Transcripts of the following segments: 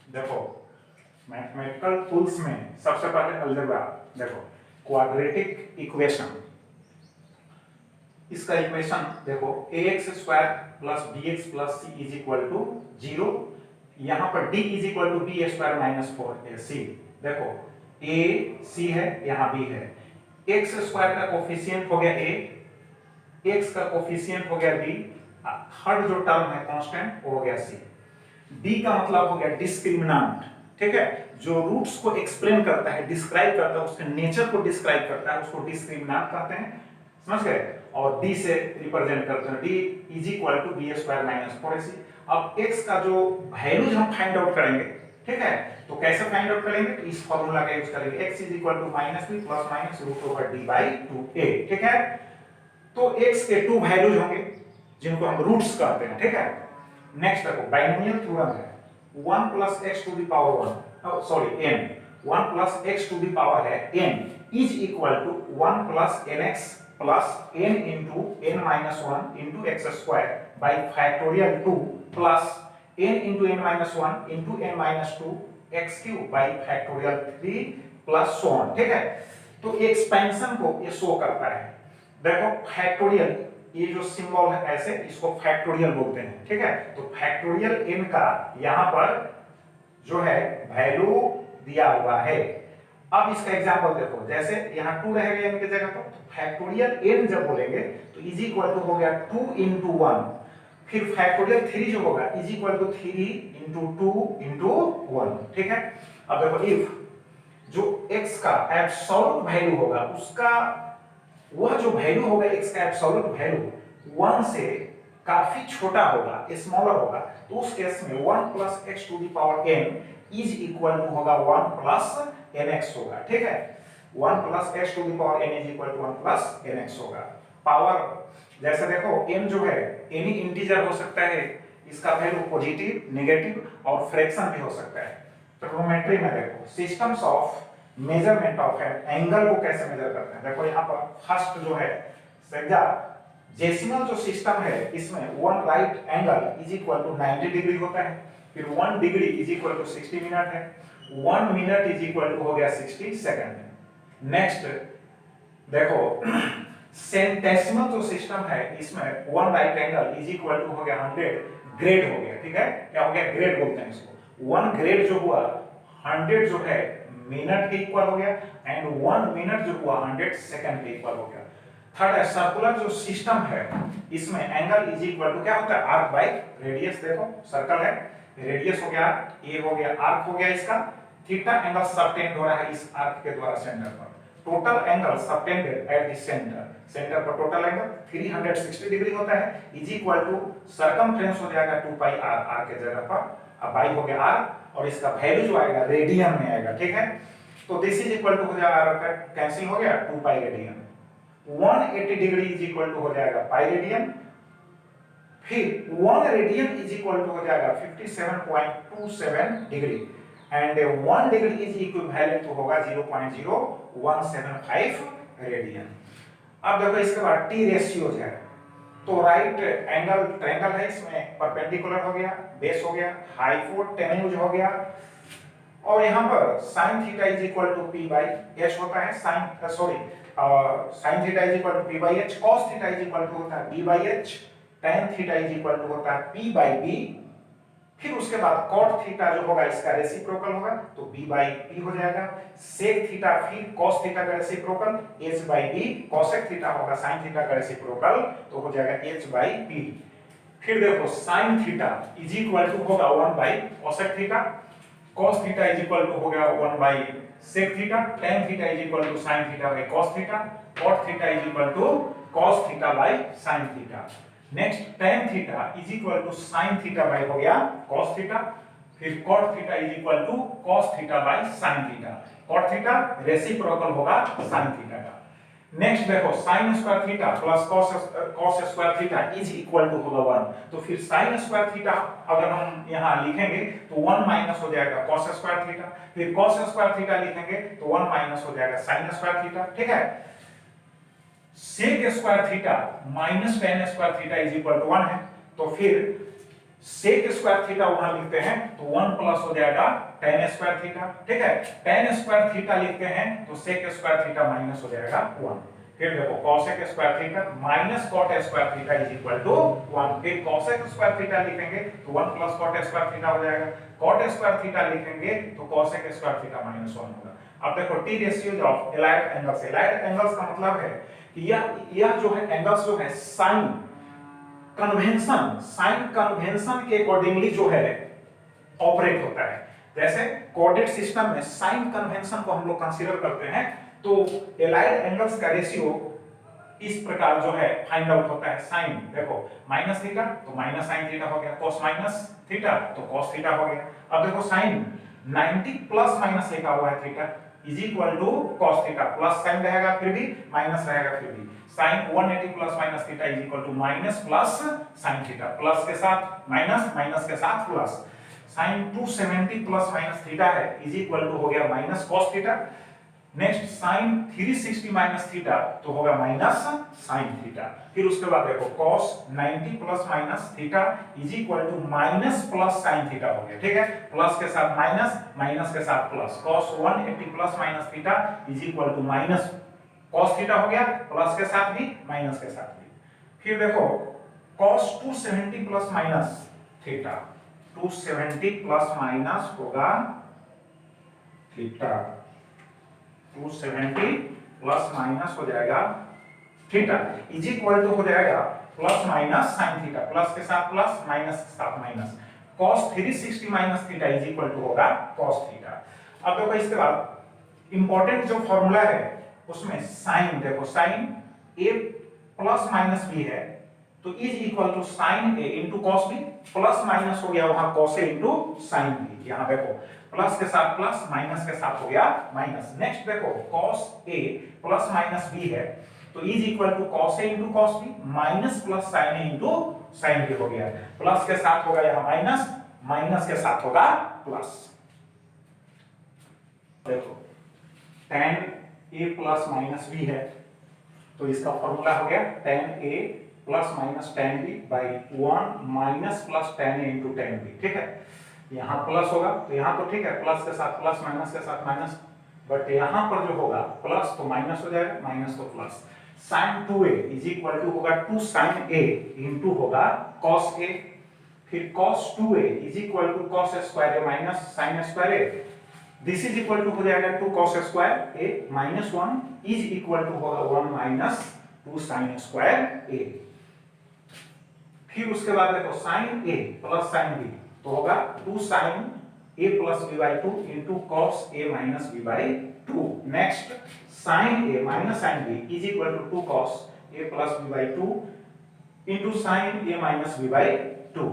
देखो mathematical tools में सबसे पहले अलजेब्रा, देखो क्वाड्रेटिक इक्वेशन, इसका इक्वेशन देखो ax square plus bx plus c is equal to 0, यहां पर d is equal to b square minus 4ac। देखो a c है, यहां b है। x स्क्वायर का कोफिशिएंट हो गया a, x का कोफिशिएंट हो गया b, थर्ड जो टर्म है कांस्टेंट वो हो गया c। d का मतलब हो गया डिस्क्रिमिनेंट, ठीक है, जो रूट्स को एक्सप्लेन करता है, डिस्क्राइब करता है, उसके नेचर को डिस्क्राइब करता है, उसको डिस्क्रिमिनेंट कहते हैं, समझ गए। और d से रिप्रेजेंट करते हैं, d is equal to b square minus 4ac। अब x का जो वैल्यूज हम फाइंड आउट करेंगे, ठीक है, तो कैसे फाइंड आउट करेंगे, तो इस फार्मूला का यूज करेंगे, x is equal to minus b plus minus root over d by 2a, ठीक है। तो x के टू वैल्यूज होंगे जिनको हम रूट्स कहते हैं, ठीक है। नेक्स्ट देखो बाइनोमियल थ्योरम है, 1 plus x to the power 1, sorry n, 1 plus x to the power है n is equal to 1 plus nx plus n into n minus 1 into x square by factorial 2 plus n into n minus 1 into n minus 2 x cube by factorial 3 plus so on, ठीक है। तो expansion को ये show करता है। देखो factorial, ये जो सिंबल है ऐसे, इसको फैक्टोरियल बोलते हैं, ठीक है। तो फैक्टोरियल n का यहां पर जो है वैल्यू दिया हुआ है। अब इसका एग्जांपल देखो, जैसे यहाँ 2 रहेगा n की जगह पर, तो फैक्टोरियल n जब बोलेंगे तो इज इक्वल टू हो गया 2 इंटू 1, फिर फैक्टोरियल 3 जो होगा is equal to 3 into 2 into 1, ठीक है। अब देखो इफ जो x का एब्सोल्यूट वैल्यू होगा, उसका वह जो वैल्यू होगा x का एब्सोल्यूट वैल्यू 1 से काफी छोटा होगा, स्मॉलर होगा, तो उस केस में 1 plus x to the power n is equal to होगा 1 प्लस nx होगा, ठीक है। 1 plus x to the power n is equal to 1 plus nx होगा। पावर जैसे देखो n जो है एनी इंटीजर हो सकता है, इसका वैल्यू पॉजिटिव, नेगेटिव और फ्रैक्शन भी हो सकता है। ट्रिग्नोमेट्री में देखो systems of measurement of angle को कैसे मेजर करते हैं। देखो यहाँ पर फर्स्ट जो है जेसिमल जो सिस्टम है, इसमें 1 right angle is equal to 90 degree होता है, फिर 1 degree is equal to 60 minute है, 1 मिनट इज इक्वल टू हो गया 60 सेकंड। नेक्स्ट देखो सेंटेसिमल जो सिस्टम है, इसमें 1 right angle is equal to हो गया 100 ग्रेड हो गया, ठीक है। क्या हो गया, ग्रेड बोलते हैं इसको। 1 ग्रेड जो हुआ 100 जो है मिनट के इक्वल हो गया, एंड 1 मिनट जो हुआ 100 सेकंड के इक्वल हो गया। थर्ड है सर्कुलर जो सिस्टम है, इसमें एंगल इज इक्वल टू क्या होता है, आर्क बाई रेडियस। देखो सर्कल है, रेडियस हो गया a हो गया, आर्क हो गया इसका, थीटा एंगल सबटेंड हो रहा है इस आर्क के द्वारा सेंटर पर। Total angle subtended at the centre, centre पर टोटल एंगल 360 डिग्री होता है, इज इक्वल टू सर्कमफ्रेंस हो जाएगा 2 पाई r, r के जगह पर, अब बाई हो गया r, और इसका वैल्यू जो आएगा रेडियन में आएगा, ठीक है। तो दिस इज इक्वल टू हो जाएगा, कैंसिल हो गया 2 pi radian. 180 degree is equal to हो जाएगा पाई रेडियन, फिर 1 रेडियन इज इक्वल टू हो जाएगा 57.27 degree, and 1 degree is equivalent to होगा 0.0175 रेडियन। अब देखो इसके बाद टी रेशियो है, तो राइट एंगल ट्रायंगल है, इसमें परपेंडिकुलर हो गया, बेस हो गया, हाइपोटेन्यूज हो गया, और यहाँ पर sin theta is equal to p by h होता है, sin theta is equal to p by h, cos theta is equal to होता है b by h, tan theta is equal to होता है p बाई b, फिर उसके बाद cot theta जो होगा इसका रेसिप्रोकल होगा तो b बाई p हो जाएगा, sec थीटा फिर cos थीटा का reciprocal h by b, cosec theta होगा sin थीटा का रेसिप्रोकल तो हो जाएगा h बाई p। फिर देखो sin theta is equal to होगा 1 by cosec theta, cos theta is equal to हो गया 1 by sec theta, tan theta is equal to sin theta by cos theta, cot theta is equal to cos theta by sin theta. Next tan theta is equal to sin theta by हो गया cos theta, फिर cot theta is equal to cos theta by sin theta, cot theta reciprocal होगा sin theta का। Next देखो sin square theta plus cos square theta is equal to होगा 1, तो फिर sin square theta अगर हम यहाँ लिखेंगे तो 1 माइनस हो जाएगा cos स्क्वायर थीटा, फिर cos स्क्वायर थीटा लिखेंगे तो 1 माइनस हो जाएगा sin स्क्वायर थीटा, ठीक है। sec square theta minus tan square theta is equal to 1 है, तो फिर सेक स्क्वायर थीटा वहां लिखते हैं तो 1 प्लस हो जाएगा tan स्क्वायर थीटा, ठीक है। tan स्क्वायर थीटा लिखते हैं तो सेक स्क्वायर थीटा माइनस हो जाएगा 1। फिर देखो cosec square theta minus cot square theta is equal to 1। फिर cosec स्क्वायर थीटा लिखेंगे तो 1 प्लस cot स्क्वायर थीटा हो जाएगा। cot स्क्वायर थीटा लिखेंगे तो cosec स्क्वायर थीटा माइनस 1 होगा। अब देखो T ratios of allied angles. Allied angles का मतलब है कि यह जो है एंगल्स जो है साइन कन्वेंशन के अकॉर्डिंगली जो है ऑपरेट होता है। जैसे कोऑर्डिनेट सिस्टम में साइन कन्वेंशन को हम लोग कंसीडर करते हैं तो एलाइड एंगल्स का रेशियो इस प्रकार जो है फाइंड आउट होता है। साइन देखो माइनस थीटा तो माइनस साइन थीटा हो गया, cos माइनस थीटा तो cos थीटा हो गया। अब देखो साइन 90 प्लस माइनस लिखा हुआ है theta is equal to cos theta, plus sine रहेगा फिर भी माइनस रहेगा फिर भी। Sine 180 plus minus theta is equal to minus plus sine theta, plus के साथ माइनस, माइनस के साथ plus. Sine 270 plus minus theta है इज इक्वल टू हो गया minus cos theta. Next sine 360 minus theta तो होगा माइनस साइन थीटा। फिर उसके बाद देखो cos 90 plus minus theta is equal to minus plus sine theta हो गया, ठीक है। प्लस के साथ माइनस, माइनस के साथ plus. cos 180 plus minus theta is equal to minus cos theta हो गया, प्लस के साथ भी माइनस के साथ भी। फिर देखो cos 270 plus minus theta, 270 plus minus होगा थीटा, 270 प्लस माइनस हो जाएगा थीटा इज इक्वल टू हो जाएगा plus minus sine theta, plus के साथ प्लस, माइनस के साथ minus. cos 360 minus theta is equal to होगा cos थीटा। अब देखो इसके बाद इंपॉर्टेंट जो फॉर्मूला है उसमें साइन देखो, sine a plus minus b है तो is equal to sine a into cos b, plus minus हो गया वहां cos a into sine b। यहां देखो प्लस के साथ प्लस, माइनस के साथ हो गया माइनस। नेक्स्ट देखो cos a plus minus b है तो is equal to cos a into cos b minus plus sin a into sin b हो गया। प्लस के साथ होगा यहां माइनस, माइनस के साथ होगा प्लस। देखो tan a plus minus b है तो इसका फॉर्मूला हो गया tan a plus minus tan b by 1 minus plus tan a into tan b, ठीक है। यहाँ प्लस होगा तो यहाँ तो ठीक है, प्लस के साथ प्लस, माइनस के साथ माइनस, बट यहाँ पर जो होगा प्लस तो माइनस हो जाएगा, माइनस तो plus. sin 2a is equal to होगा 2 sin a इंटू होगा cos a। फिर cos 2a is equal to cos square a minus sin square a। This is equal to हो जाएगा 2 cos square a minus 1 is equal to होगा 1 minus 2 sin square a। फिर उसके बाद देखो sin a plus sin b तो होगा 2 sin a plus b by 2 into cos a minus b by 2। Next sin a minus sin b is equal to 2 cos a plus b by 2 into sin a minus b by 2।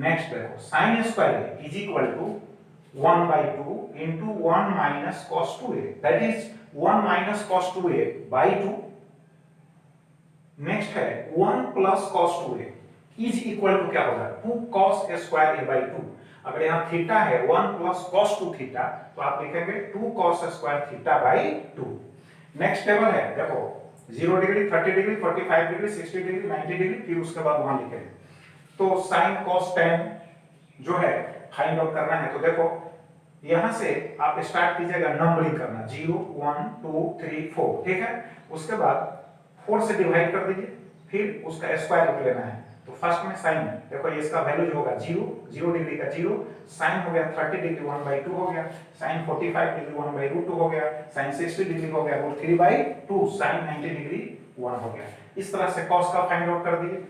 Next देखो sin square a is equal to 1 by 2 into 1 minus cos 2a, that is 1 minus cos 2a by 2। Next है 1 plus cos 2a is equal to क्या होगा 2 cos a square a by 2। अगर यहाँ theta है 1 plus cos 2 theta तो आप लिखेंगे 2 cos a square theta by 2। Next table है देखो 0 degree, 30 degree, 45 degree, 60 degree, 90 degree, फिर उसके बाद वहां लिखेंगे। तो sin cos tan जो है फाइंड आउट करना है तो देखो यहां से आप स्टार्ट कीजिएगा नंबरिंग करना 0 1 2 3 4, ठीक है। उसके बाद 4 से डिवाइड कर दीजिए, फिर उसका स्क्वायर रूट लेना है। तो फर्स्ट में साइन देखो ये इसका वैल्यू जो होगा 0, 0 डिग्री का 0, साइन हो गया 30 डिग्री 1/2 हो गया, साइन 45 डिग्री 1/√2 हो गया, साइन 60 डिग्री हो गया वो 3/2, साइन 90 डिग्री 1 हो गया। इस तरह से cos का फाइंड आउट कर दीजिए,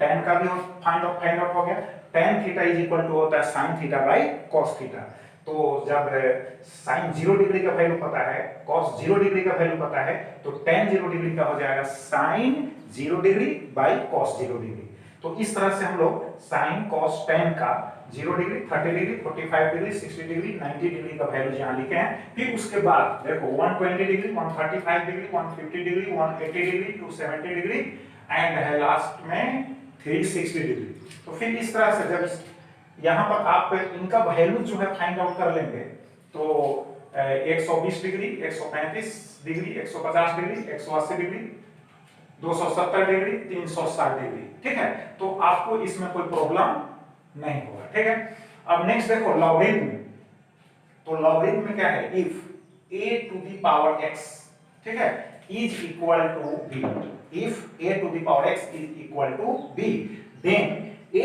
tan का भी फाइंड आउट हो गया। tan theta is equal to होता है sin theta by cos theta. तो जब sin 0 डिग्री का वैल्यू पता है, cos 0 डिग्री का वैल्यू पता है तो tan 0 डिग्री का हो जाएगा sin 0 degree by cos 0 degree. तो इस तरह से हम लोग sin cos tan का 0 degree, 30 degree, 45 degree, 60 degree, 90 degree का वैल्यू यहां लिखे हैं। फिर उसके बाद देखो 120 degree, 135 degree, 150 degree, 180 degree, 270 degree and है लास्ट में 360 डिग्री। तो फिर इस तरह से जब यहाँ पर आप इनका वैल्यू जो है फाइंड आउट कर लेंगे तो 120 degree, 135 degree, 150 degree, 180 degree, 270 degree, 360 degree, ठीक है। तो आपको इसमें कोई प्रॉब्लम नहीं होगा, ठीक है। अब नेक्स्ट देखो लॉगरिथम, तो लॉगरिथम में क्या है, if a to the power x, ठीक है, is equal to b, if a to the power x is equal to b, then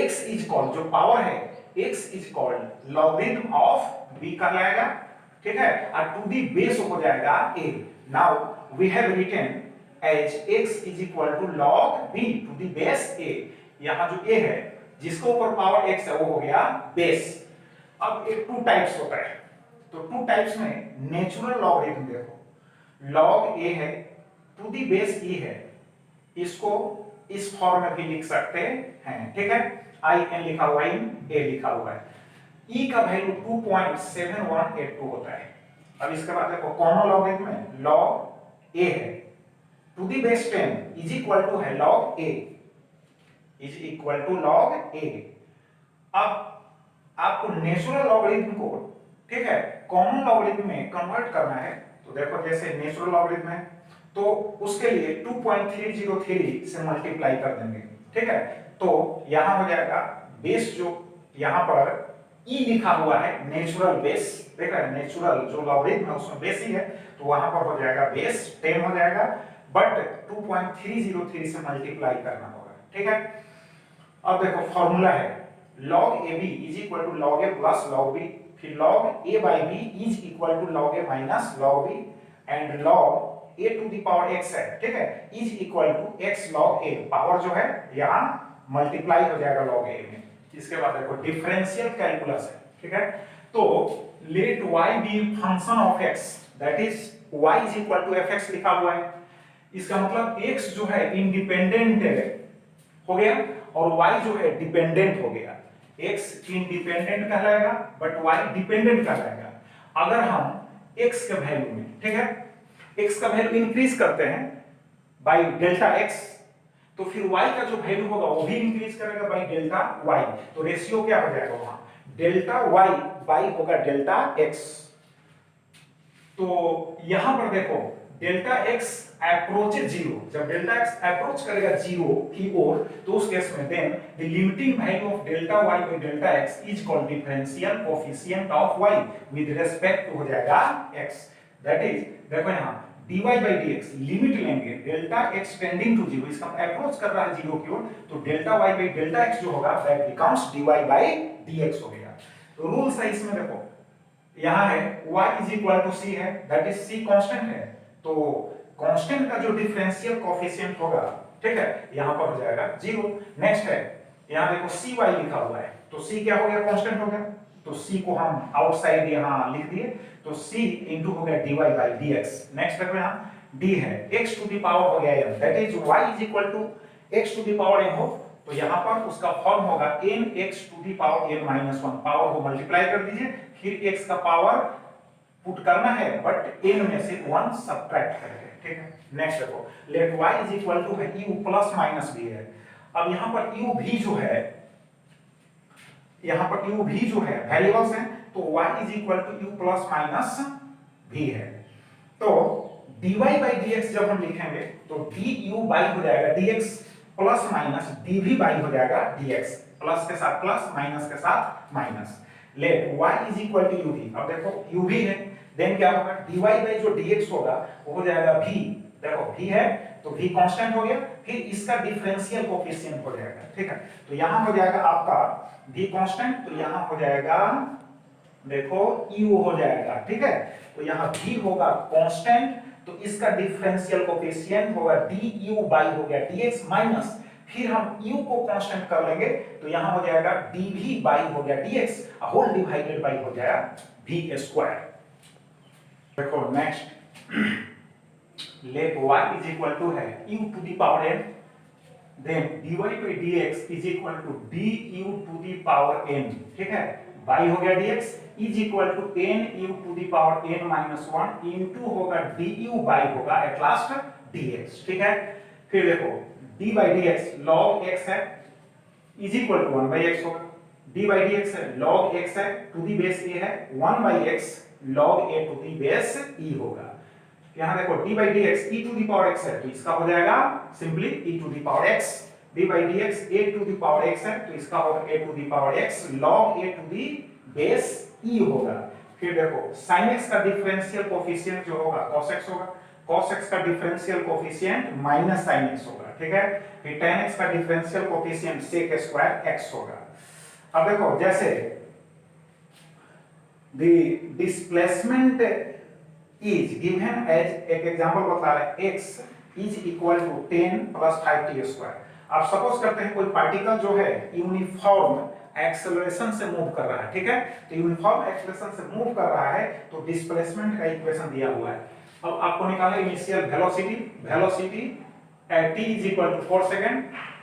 x is called, जो पावर है x is called logarithm of b कहलाएगा, ठीक है, और टू द बेस हो जाएगा a। Now we have written as x is equal to log b to the base a, यहां जो a है जिसके ऊपर पावर x है वो हो गया बेस। अब एक टू टाइप्स होता है, तो टू टाइप्स में नेचुरल लॉगरिथम देखो, log a है टू द बेस e है, इसको इस फॉर्म में भी लिख सकते हैं, ठीक है, in लिखा हुआ है, a लिखा हुआ है, e का वैल्यू 2.7182 होता है। अब इसके बाद देखो कॉमन लॉगरिथम में log a है to the base 10 is equal to है log a, is equal to log a। अब आपको नेचुरल लॉगरिथम को, ठीक है, कॉमन लॉगरिथम में कन्वर्ट करना है, तो देखो जैसे नेचुरल लॉगरिथम है तो उसके लिए 2.303 से मल्टीप्लाई कर देंगे, ठीक है, तो यहां हो जाएगा बेस, जो यहां पर e लिखा हुआ है नेचुरल बेस, देखा है, नेचुरल जो लॉगरिथम है उसमें बेस ही है, तो वहां पर हो जाएगा बेस 10 हो जाएगा, बट 2.303 से मल्टीप्लाई करना होगा, ठीक है। अब देखो फॉर्मूला है log ab is equal to log a plus log b, फिर log a by b is equal to log a minus log b, and log a to the power x है, ठीक है, is equal to x log a, power जो है यहाँ multiply हो जाएगा log a में। इसके बाद देखो डिफरेंशियल कैलकुलस है, ठीक है, तो let y be function of x, that is y is equal to fx लिखा हुआ है, इसका मतलब x जो है इंडिपेंडेंट हो गया और y जो है डिपेंडेंट हो गया, x इंडिपेंडेंट कहलाएगा बट y डिपेंडेंट कहलाएगा। अगर हम x के वैल्यू में, ठीक है, x का वैल्यू इंक्रीज करते हैं बाय डेल्टा x, तो फिर y का जो वैल्यू होगा वो भी इंक्रीज करेगा बाय डेल्टा y, तो रेशियो क्या हो जाएगा वहां, डेल्टा y बाय होगा डेल्टा x। तो यहां पर देखो डेल्टा x अप्रोचेस जीरो, जब डेल्टा x अप्रोच करेगा जीरो की ओर, तो उस केस में then the limiting value of delta y by delta x is called differential coefficient of y with respect to हो जाएगा x, दैट इज देखो यहां dy by dx लिमिट लेंगे delta x tending to zero, इसका approach कर रहा है zero की ओर, तो delta y by delta x जो होगा that becomes dy by dx हो गया। तो रूल्स है इसमें देखो, यहां है y is equal to c है, दैट इज c कांस्टेंट है, तो कांस्टेंट का जो डिफरेंशियल कोएफिशिएंट होगा, ठीक है, यहां पर हो जाएगा जीरो। नेक्स्ट है यहां देखो cy लिखा हुआ है, तो c क्या हो गया, कांस्टेंट हो गया, तो c को हम आउटसाइड यहां लिख दिए, तो c इनटू हो गया dy by dx। नेक्स्ट देखो यहां d है x टू द पावर हो गया n, that is y is equal to x to the power n हो, तो यहां पर उसका फॉर्म होगा n x to the power n minus 1, power को मल्टीप्लाई कर दीजिए, फिर x का पावर पुट करना है बट n में से 1 सब्ट्रैक्ट करेंगे, ठीक है। नेक्स्ट देखो let y is equal to है u प्लस माइनस v है। अब यहां पर u भी जो है, यहां पर u भी जो है वेरिएबल्स हैं, तो y is equal to u plus minus v है, तो dy by dx जब हम लिखेंगे तो du by हो जाएगा dx plus minus dv by हो जाएगा dx, प्लस के साथ प्लस माइनस के साथ minus, let y is equal to u भी। अब देखो u भी है, देन क्या होगा dy by जो dx होगा वो हो जाएगा v, देखो v है तो v कांस्टेंट हो गया, फिर इसका डिफरेंशियल कोएफिशिएंट हो जाएगा, ठीक है, तो यहां हो जाएगा आपका v कांस्टेंट, तो यहां हो जाएगा देखो u हो जाएगा, ठीक है, तो यहां v होगा कांस्टेंट, तो इसका डिफरेंशियल कोएफिशिएंट होगा du by हो गया dx माइनस, फिर हम u को कांस्टेंट कर लेंगे, तो यहां हो जाएगा dv by हो गया dx होल डिवाइडेड बाय हो जाएगा v स्क्वायर। देखो next let y is equal to है u to the power n, then dy by dx is equal to du to the power n, ठीक है, by हो गया dx is equal to nu to the power n minus 1 into होगा du by होगा at last dx, ठीक है। फिर देखो d by dx log x है is equal to 1 by x होगा, d by dx है log x है टू द बेस a है 1 by x log a to the base e होगा। यहां देखो d by dx e to the power x है, तो इसका हो जाएगा simply e to the power x d by d x a to the power x है तो इसका होगा a to the power x log a to the base e होगा। फिर देखो sin x का डिफरेंशियल कोफिशिएंट जो होगा cos x होगा, cos x का differential coefficient minus sin x होगा, ठीक है। फिर tan x का differential coefficient sec square x होगा। अब देखो जैसे the displacement is given as एक एग्जांपल बता रहे हैं x is equal to 10 plus 5t square। आप सपोज करते हैं कोई पार्टिकल जो है यूनिफॉर्म एक्सेलरेशन से मूव कर रहा है, ठीक है। तो यूनिफॉर्म एक्सेलरेशन से मूव कर रहा है तो डिस्प्लेसमेंट का इक्वेशन दिया हुआ है। अब आपको निकालना है initial velocity at t is equal to 4 second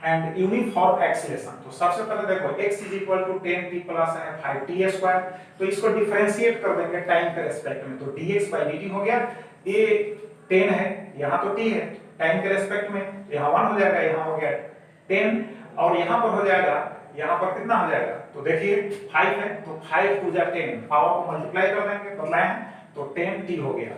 and uniform acceleration. तो सबसे पहले देखो x is equal to 10t plus 5t square, तो इसको डिफरेंशिएट कर देंगे टाइम के रिस्पेक्ट में, तो dx by dt हो गया। ये 10 है, यहाँ तो t है, टाइम के रिस्पेक्ट में यहाँ 1 हो जाएगा, यहाँ हो गया 10 और यहाँ पर हो जाएगा, यहाँ पर कितना हो जाएगा तो देखिए 5 है तो 5 टू जा 10 पावर को मल्टीप्लाई कर देंगे, बदलाएं तो 10t हो गया।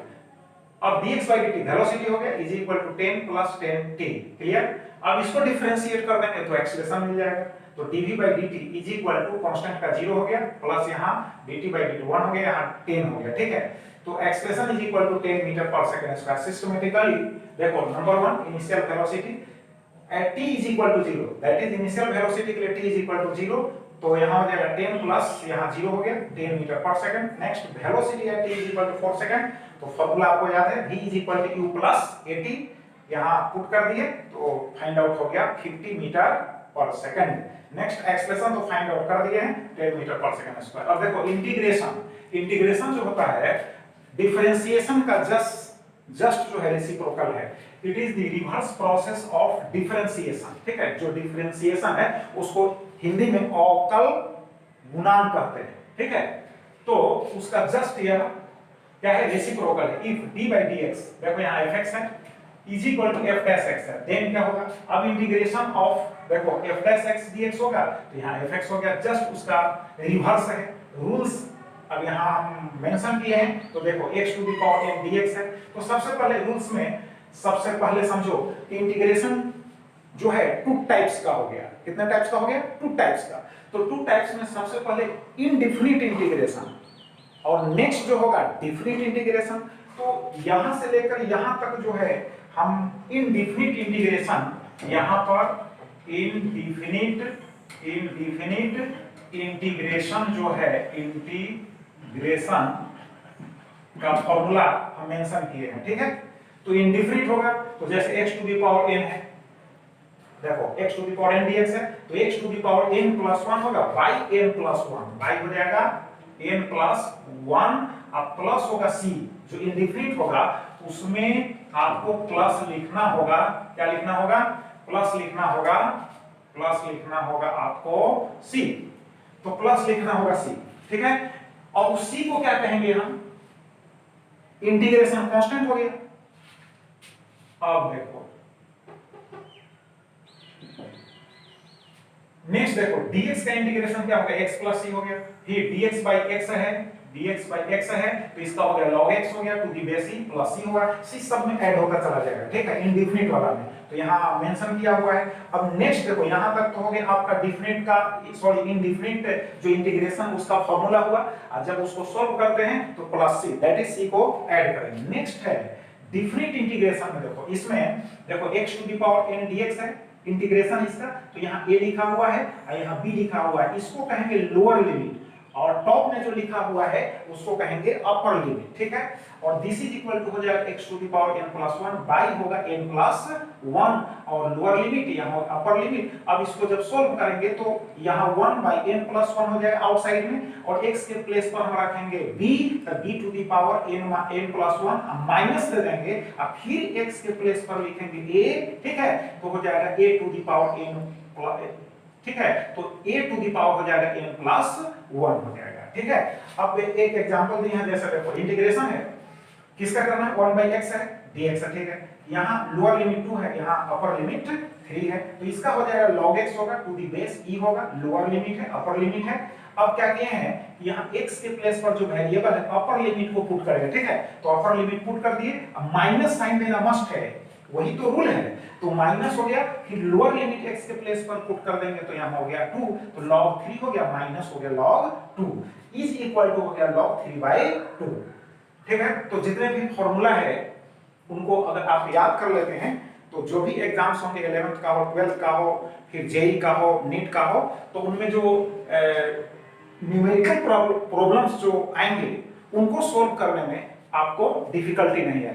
अब dx by dt वेलोसिटी हो गया इज इक्वल टू 10 प्लस 10t, क्लियर। अब इसको डिफरेंशिएट कर देंगे तो एक्सेलरेशन मिल जाएगा, तो dv by dt is equal to constant का 0 हो गया प्लस यहाँ dt by dt 1 हो गया, यहाँ 10 हो गया, ठीक है। तो acceleration is equal to 10 meter पर सेकंड स्क्वायर। सिस्टमैटिकली देखो number 1 initial velocity at t is equal to 0, that is initial velocity के लिए t is equal to 0, तो यहाँ हो जाएगा 10 प्लस यहाँ 0 हो गया 10 मीटर पर second. Next velocity at t is equal to 4 second, तो फार्मूला आपको याद है v is equal to u plus at, यहाँ पुट कर दिए तो फाइंड आउट हो गया 50 मीटर पर सेकंड। नेक्स्ट एक्सप्रेशन तो फाइंड आउट कर दिए हैं 10 मीटर पर सेकंड स्क्वायर। अब देखो इंटीग्रेशन जो होता है डिफरेंशिएशन का जस्ट जो है रेसिप्रोकल है, it is the reverse process of differentiation, ठीक है। जो डिफरेंशिएशन है उसको हिंदी में अवकल गुणांक कहते हैं, ठीक है। तो उसका जस्ट यह क्या है रेसिप्रोकल है। इफ d by dx देखो यहाँ fx है is equal to f dash x है, देन क्या होगा अब इंटीग्रेशन ऑफ देखो f dash x dx होगा तो यहाँ fx हो गया, जस्ट उसका रिवर्स है। रूल्स अब यहाँ हम मेंशन किए हैं, तो देखो x to the power n dx है, तो सबसे पहले रूल्स में सबसे पहले समझो कि इंटीग्रेशन जो है टू टाइप्स का हो गया। कितने टाइप्स का हो गया? टू टाइप्स का। तो टू टाइप्स में सबसे पहले इनडिफिनिट इंटीग्रेशन और नेक्स्ट जो होगा डिफिनिट इंटीग्रेशन। तो यहां से लेकर यहां तक जो है हम इनडिफिनिट इंटीग्रेशन, यहां पर इनडिफिनिट इंटीग्रेशन जो है इंटीग्रेशन का फॉर्मूला हम मेंशन किए हैं, ठीक है। तो इनडिफिनिट होगा तो जैसे x to the power n है, देखो x to the power n dx है तो x to the power n plus 1 होगा y n प्लस 1, y हो जाएगा n प्लस 1, अब प्लस होगा c जो इनडिफिनिट होगा उसमें आपको प्लस लिखना होगा। क्या लिखना होगा? प्लस लिखना होगा, प्लस लिखना होगा आपको c, तो प्लस लिखना होगा c, ठीक है। और उस c को क्या कहेंगे हम? इंटीग्रेशन कांस्टेंट हो गया। अब देखो नेक्स्ट देखो dx का इंटीग्रेशन क्या हो गया? x प्लस c हो गया। फिर dx by x है, dx by x है तो इसका हो गया log x हो गया to the base c plus c होगा, c सब में ऐड होकर चला जाएगा, ठीक है, इनडिफिनिट वाला में। तो यहाँ मेंशन किया हुआ है। अब नेक्स्ट देखो यहाँ तक तो हो गया आपका डिफिनिट का सॉरी इनडिफिनिट जो इंटीग्रेशन उसका फार्मूला हुआ, और जब उसको सॉल्व करते हैं तो plus c that is c को ऐड करेंगे। नेक्स्ट है डिफिनिट इंटीग्रेशन में देखो इसमें देखो x to the power n dx है इंटीग्रेशन इसका, तो यहाँ a लिखा हुआ है और यहाँ b लिखा हुआ है, इसको कहेंगे लोअर लिमिट, और टॉप में जो लिखा हुआ है उसको कहेंगे अपर लिमिट, ठीक है। और दिस इज इक्वल टू हो जाएगा x to the power n plus 1 by होगा n प्लस 1 और लोअर लिमिट यहाँ अपर लिमिट। अब इसको जब सोल्व करेंगे तो यहाँ 1 बाई n प्लस 1 हो जाएगा आउटसाइड में, और x के प्लेस पर हम रखेंगे b, तो b to the power n plus 1 minus दे देंगे, और फिर x के प्लेस पर लिखेंगे a, ठीक है, तो हो जाएगा a to the power n plus, ठीक है, तो a टू द पावर हो जाएगा n प्लस 1 हो जाएगा, ठीक है। अब एक एग्जांपल दिए हैं, जैसे देखो इंटीग्रेशन है किसका करना है? 1 by x है dx है, ठीक है। यहाँ लोअर लिमिट 2 है, यहाँ अपर लिमिट 3 है, तो इसका हो जाएगा log x होगा टू दी बेस e होगा, लोअर लिमिट है अपर लिमिट है। अब क्या किए हैं कि यहाँ x के प्लेस पर जो वेरिएबल है अपर लिमिट को पुट करेंगे, ठीक है, तो अपर लिमिट पुट कर दिए। अब माइनस साइन देना मस्ट है, वही तो रूल है। तो माइनस हो गया, फिर लोअर लिमिट x के प्लेस पर पुट कर देंगे तो यहाँ हो गया 2, तो log 3 हो गया माइनस हो गया log 2 इज इक्वल टू हो गया log 3/2। ठीक है, तो जितने भी फॉर्मूला है उनको अगर आप याद कर लेते हैं तो जो भी एग्जाम्स होंगे 11th का हो, 12th का हो, फिर जेई का हो, नीट का हो, तो उनमें जो न्यूमेरिकल प्रॉब्लम्स जो आएंगे उनको सोल्व करने में आपको डिफिकल्टी नहीं आएगी।